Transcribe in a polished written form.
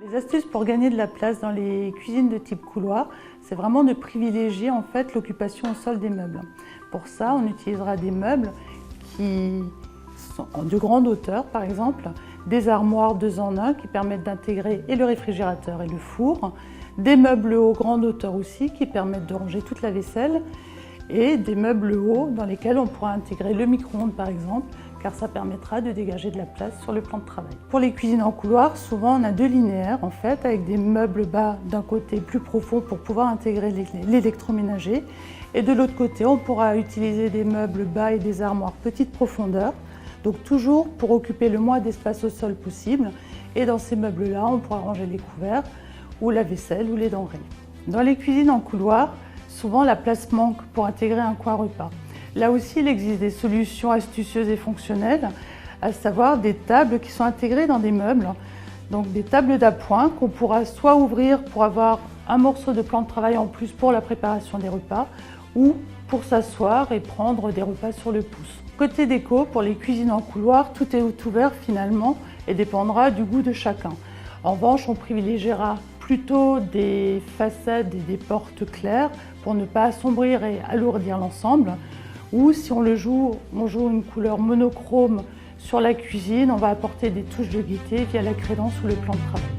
Les astuces pour gagner de la place dans les cuisines de type couloir, c'est vraiment de privilégier en fait l'occupation au sol des meubles. Pour ça, on utilisera des meubles qui sont de grande hauteur, par exemple, des armoires 2 en 1 qui permettent d'intégrer et le réfrigérateur et le four, des meubles hauts grande hauteur aussi qui permettent de ranger toute la vaisselle, et des meubles hauts dans lesquels on pourra intégrer le micro-ondes par exemple, car ça permettra de dégager de la place sur le plan de travail. Pour les cuisines en couloir, souvent on a 2 linéaires en fait, avec des meubles bas d'un côté plus profond pour pouvoir intégrer l'électroménager, et de l'autre côté on pourra utiliser des meubles bas et des armoires petite profondeur, donc toujours pour occuper le moins d'espace au sol possible, et dans ces meubles-là on pourra ranger les couverts, ou la vaisselle ou les denrées. Dans les cuisines en couloir, souvent la place manque pour intégrer un coin repas. Là aussi, il existe des solutions astucieuses et fonctionnelles, à savoir des tables qui sont intégrées dans des meubles, donc des tables d'appoint qu'on pourra soit ouvrir pour avoir un morceau de plan de travail en plus pour la préparation des repas, ou pour s'asseoir et prendre des repas sur le pouce. Côté déco, pour les cuisines en couloir, tout est ouvert finalement et dépendra du goût de chacun. En revanche, on privilégiera plutôt des façades et des portes claires pour ne pas assombrir et alourdir l'ensemble. Ou si on joue une couleur monochrome sur la cuisine, on va apporter des touches de gaieté via la crédence ou le plan de travail.